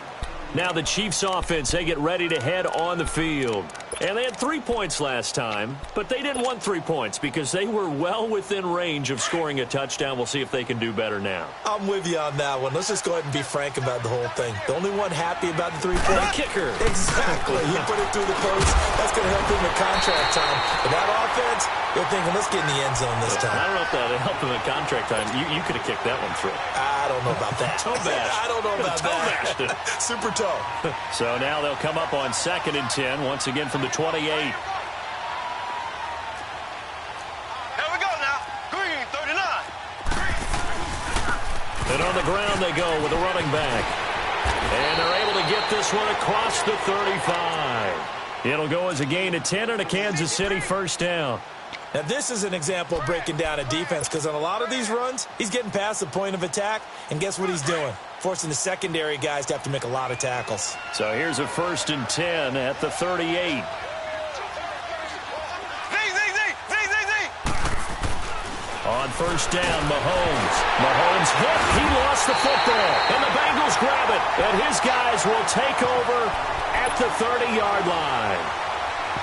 Now the Chiefs offense, they get ready to head on the field. And they had 3 points last time, but they didn't want 3 points because they were well within range of scoring a touchdown. We'll see if they can do better now. I'm with you on that one. Let's just go ahead and be frank about the whole thing. The only one happy about the 3-point. The kicker. Exactly. He put it through the post. That's going to help him in contract time. But that offense, they're thinking, let's get in the end zone this time. I don't know if that helped him in contract time. You could have kicked that one through. I don't know about that. Toe bash. I don't know about that. Super toe. So now they'll come up on 2nd and 10, once again from the 28. Here we go now. Green, 39. And on the ground they go with a running back. And they're able to get this one across the 35. It'll go as a gain of 10 and a Kansas City first down. Now, this is an example of breaking down a defense because on a lot of these runs, he's getting past the point of attack, and guess what he's doing? Forcing the secondary guys to have to make a lot of tackles. So here's a 1st and 10 at the 38. On first down, Mahomes. Mahomes hit. He lost the football. And the Bengals grab it. And his guys will take over at the 30-yard line.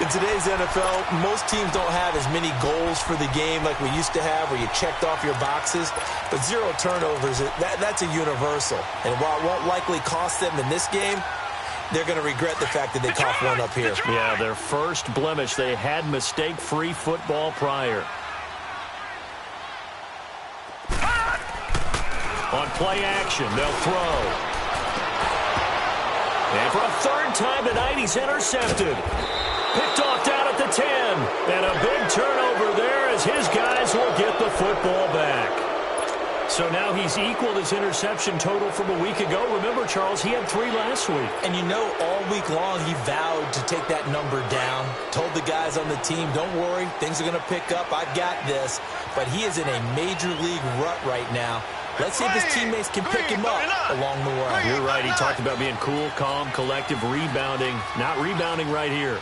In today's NFL, most teams don't have as many goals for the game like we used to have where you checked off your boxes. But 0 turnovers, that's a universal. And while it won't likely cost them in this game, they're going to regret the fact that they coughed one up here. Yeah, their first blemish. They had mistake-free football prior. On play action, they'll throw. And for a 3rd time tonight, he's intercepted. Picked off down at the 10. And a big turnover there as his guys will get the football back. So now he's equaled his interception total from a week ago. Remember, Charles, he had 3 last week. And you know, all week long he vowed to take that number down. Told the guys on the team, don't worry, things are going to pick up. I got this. But he is in a major league rut right now. Let's see if his teammates can pick him up along the way. You're right. He talked about being cool, calm, collective, rebounding. Not rebounding right here.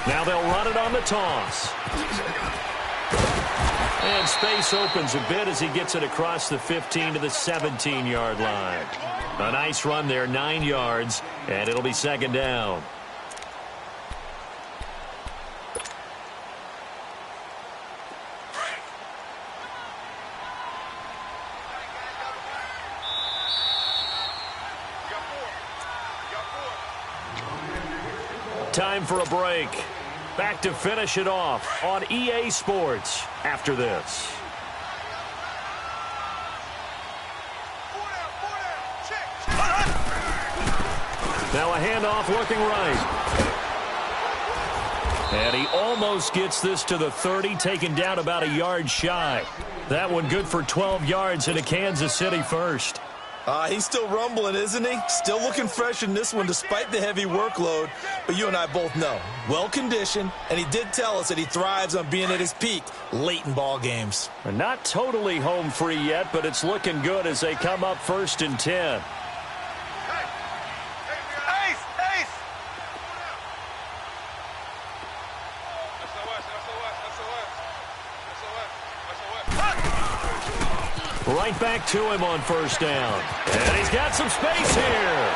Now they'll run it on the toss. And space opens a bit as he gets it across the 15 to the 17-yard line. A nice run there, 9 yards, and it'll be 2nd down. Time for a break. Back to finish it off on EA Sports after this. Now a handoff looking right. And he almost gets this to the 30, taken down about a yard shy. That one good for 12 yards and a Kansas City first. He's still rumbling, isn't he? Still looking fresh in this one despite the heavy workload. But you and I both know, well-conditioned, and he did tell us that he thrives on being at his peak late in ball games. Not totally home free yet, but it's looking good as they come up 1st and 10. Right back to him on first down. And he's got some space here.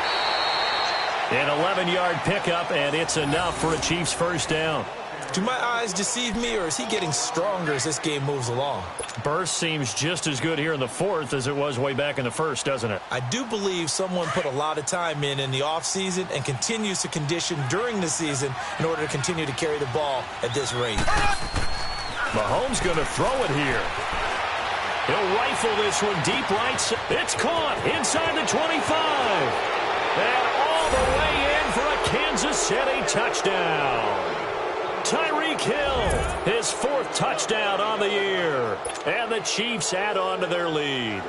An 11-yard pickup, and it's enough for a Chiefs first down. Do my eyes deceive me, or is he getting stronger as this game moves along? Burst seems just as good here in the 4th as it was way back in the 1st, doesn't it? I do believe someone put a lot of time in the offseason and continues to condition during the season in order to continue to carry the ball at this rate. Mahomes going to throw it here. He'll rifle this one deep right. It's caught inside the 25. And all the way in for a Kansas City touchdown. Tyreek Hill, his 4th touchdown on the year. And the Chiefs add on to their lead.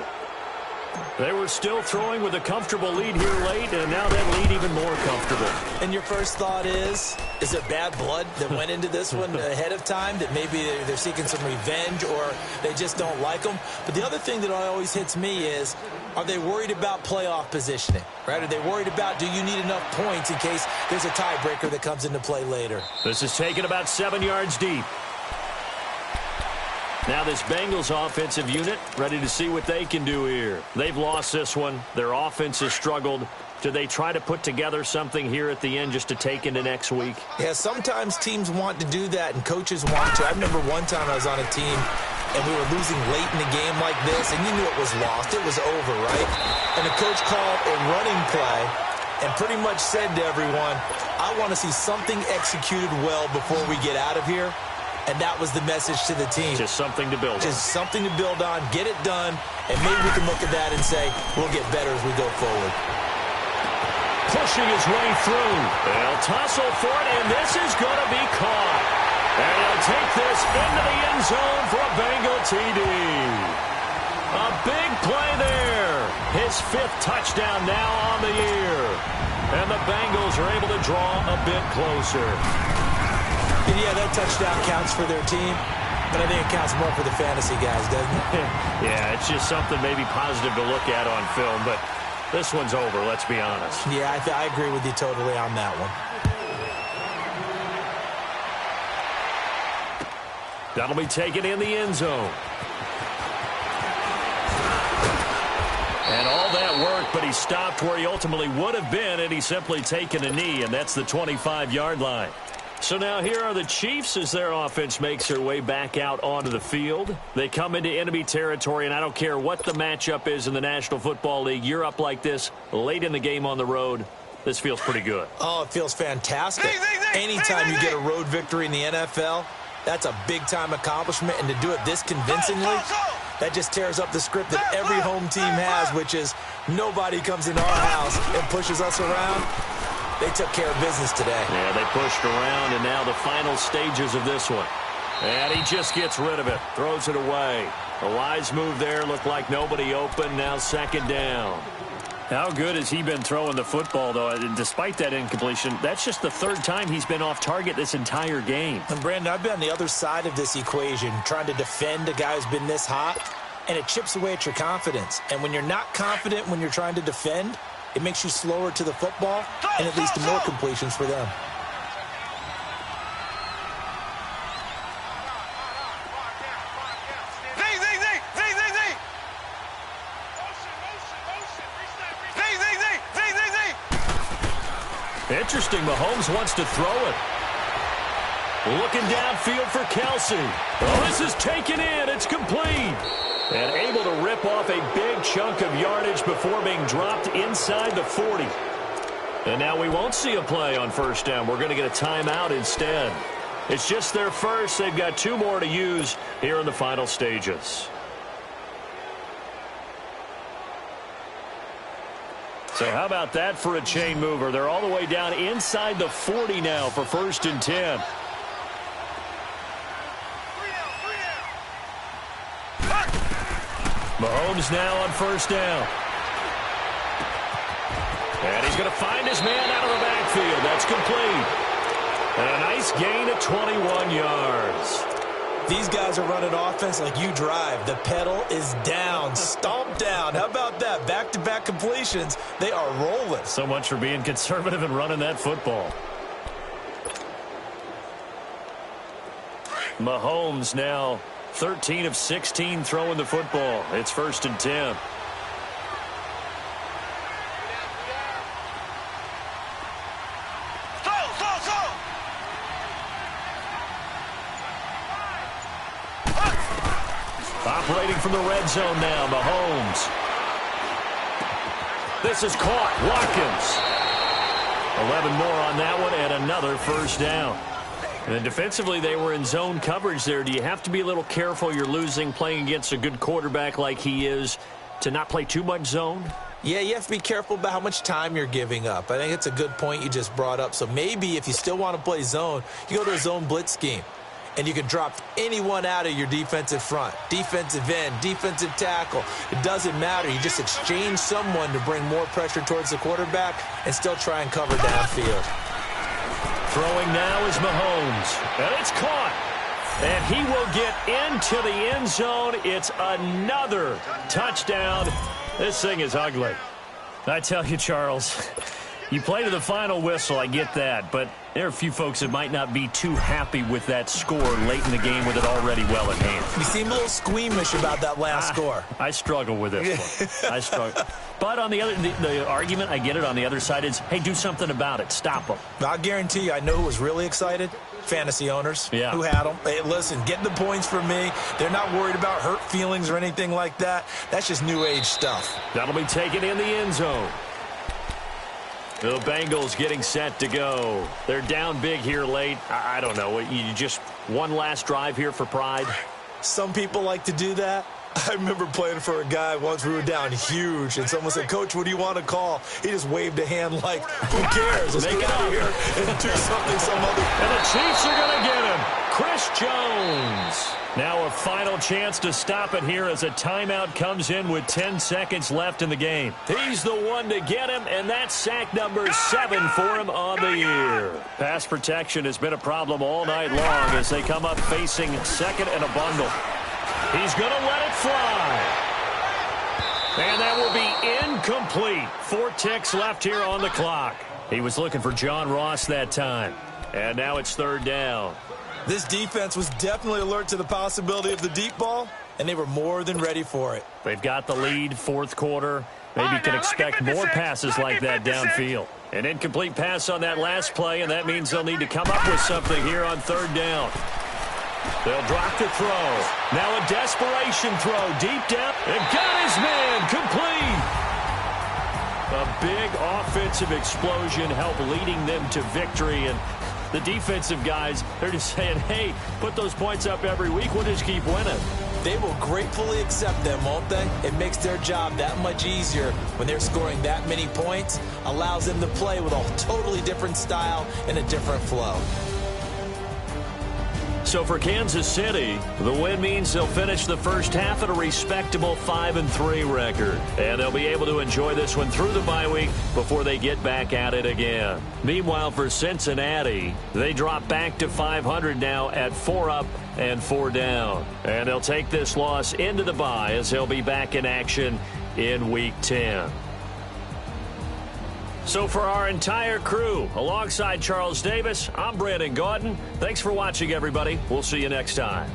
They were still throwing with a comfortable lead here late, and now that lead even more comfortable. And your first thought is there bad blood that went into this one ahead of time, that maybe they're seeking some revenge or they just don't like them? But the other thing that always hits me is, are they worried about playoff positioning? Right? Are they worried about, do you need enough points in case there's a tiebreaker that comes into play later? This is taken about 7 yards deep. Now this Bengals offensive unit ready to see what they can do here. They've lost this one. Their offense has struggled. Do they try to put together something here at the end just to take into next week? Yeah, sometimes teams want to do that and coaches want to. I remember one time I was on a team and we were losing late in a game like this, and you knew it was lost. It was over, right? And the coach called a running play and pretty much said to everyone, I want to see something executed well before we get out of here. And that was the message to the team. Just something to build on. Just something to build on, get it done, and maybe we can look at that and say, we'll get better as we go forward. Pushing his way through. They'll tussle for it, and this is going to be caught. And he'll take this into the end zone for a Bengal TD. A big play there. His 5th touchdown now on the year. And the Bengals are able to draw a bit closer. And yeah, that touchdown counts for their team, but I think it counts more for the fantasy guys, doesn't it? Yeah, it's just something maybe positive to look at on film, but this one's over, let's be honest. Yeah, I agree with you totally on that one. That'll be taken in the end zone. And all that work, but he stopped where he ultimately would have been, and he's simply taken a knee, and that's the 25-yard line. So now here are the Chiefs as their offense makes their way back out onto the field. They come into enemy territory, and I don't care what the matchup is in the National Football League. You're up like this late in the game on the road. This feels pretty good. Oh, it feels fantastic. Anytime you get a road victory in the NFL, that's a big-time accomplishment, and to do it this convincingly, that just tears up the script that every home team has, which is nobody comes into our house and pushes us around. They took care of business today. Yeah, they pushed around, and now the final stages of this one. And he just gets rid of it, throws it away. A wise move there, looked like nobody open, now 2nd down. How good has he been throwing the football, though? And despite that incompletion, that's just the 3rd time he's been off target this entire game. And, Brandon, I've been on the other side of this equation, trying to defend a guy who's been this hot, and it chips away at your confidence. And when you're not confident when you're trying to defend, it makes you slower to the football, and it leads to more completions for them. Interesting, Mahomes wants to throw it. Looking downfield for Kelsey. Oh, this is taken in. It's complete. And able to rip off a big chunk of yardage before being dropped inside the 40. And now we won't see a play on 1st down. We're going to get a timeout instead. It's just their first. They've got 2 more to use here in the final stages. So how about that for a chain mover? They're all the way down inside the 40 now for 1st and 10. Mahomes now on 1st down. And he's going to find his man out of the backfield. That's complete. And a nice gain of 21 yards. These guys are running offense like you drive. The pedal is down, stomped down. How about that? Back-to-back completions. They are rolling. So much for being conservative and running that football. Mahomes now 13 of 16 throwing the football. It's 1st and 10. Operating from the red zone now, Mahomes. This is caught. Watkins. 11 more on that one, and another 1st down. And defensively, they were in zone coverage there. Do you have to be a little careful? You're losing, playing against a good quarterback like he is, to not play too much zone? Yeah, you have to be careful about how much time you're giving up. I think it's a good point you just brought up. So maybe if you still want to play zone, you go to a zone blitz scheme. And you can drop anyone out of your defensive front, defensive end, defensive tackle. It doesn't matter. You just exchange someone to bring more pressure towards the quarterback and still try and cover downfield. Throwing now is Mahomes. And it's caught. And he will get into the end zone. It's another touchdown. This thing is ugly. I tell you, Charles, you play to the final whistle, I get that, but there are a few folks that might not be too happy with that score late in the game with it already well in hand. You seem a little squeamish about that last score. I struggle with this one. I struggle. But on the other, the argument, I get it, on the other side is, hey, do something about it. Stop them. I'll guarantee you, I know who was really excited. Fantasy owners who had them. Hey, listen, get the points for me. They're not worried about hurt feelings or anything like that. That's just new age stuff. That'll be taken in the end zone. The Bengals getting set to go. They're down big here late. I don't know. You just one last drive here for pride? Some people like to do that. I remember playing for a guy once. We were down huge, and someone said, "Coach, what do you want to call?" He just waved a hand like, "Who cares? Let's get out of here and do something some other." And the Chiefs are going to get him. Chris Jones. Now a final chance to stop it here as a timeout comes in with 10 seconds left in the game. He's the one to get him, and that's sack number 7 for him on the year. Pass protection has been a problem all night long as they come up facing second and a bundle. He's going to let it fly. And that will be incomplete. 4 ticks left here on the clock. He was looking for John Ross that time. And now it's third down. This defense was definitely alert to the possibility of the deep ball, and they were more than ready for it. They've got the lead, fourth quarter. Maybe can expect more passes like that downfield. An incomplete pass on that last play, and that means they'll need to come up with something here on third down. They'll drop the throw. Now a desperation throw deep down. And got his man complete. A big offensive explosion helped leading them to victory. And the defensive guys, they're just saying, hey, put those points up every week. We'll just keep winning. They will gratefully accept them, won't they? It makes their job that much easier when they're scoring that many points. Allows them to play with a totally different style and a different flow. So for Kansas City, the win means they'll finish the first half at a respectable 5-3 record. And they'll be able to enjoy this one through the bye week before they get back at it again. Meanwhile, for Cincinnati, they drop back to 500 now at 4 up and 4 down. And they'll take this loss into the bye as they'll be back in action in Week 10. So for our entire crew, alongside Charles Davis, I'm Brandon Gaudin. Thanks for watching, everybody. We'll see you next time.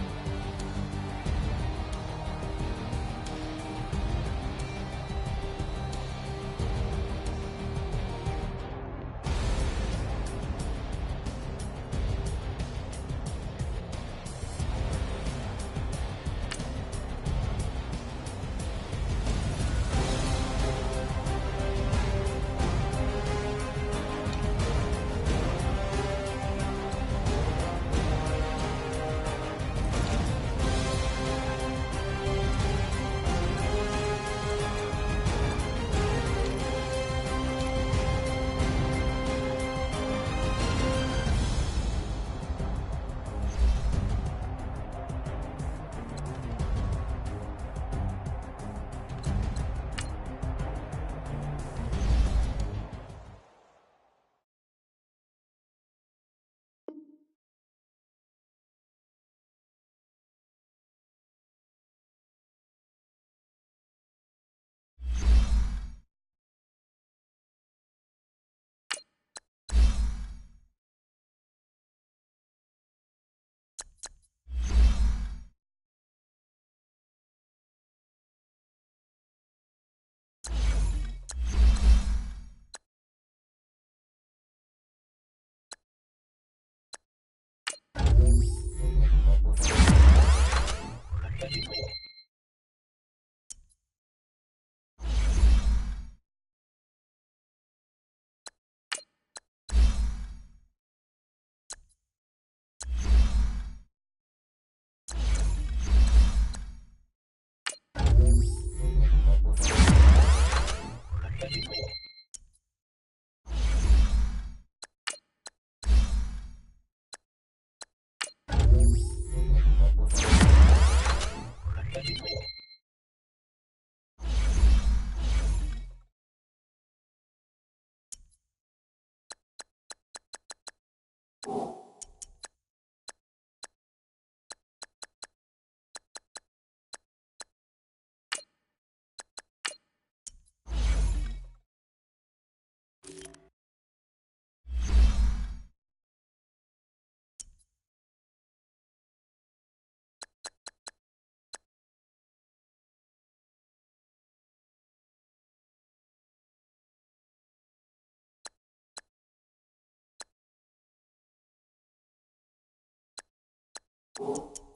You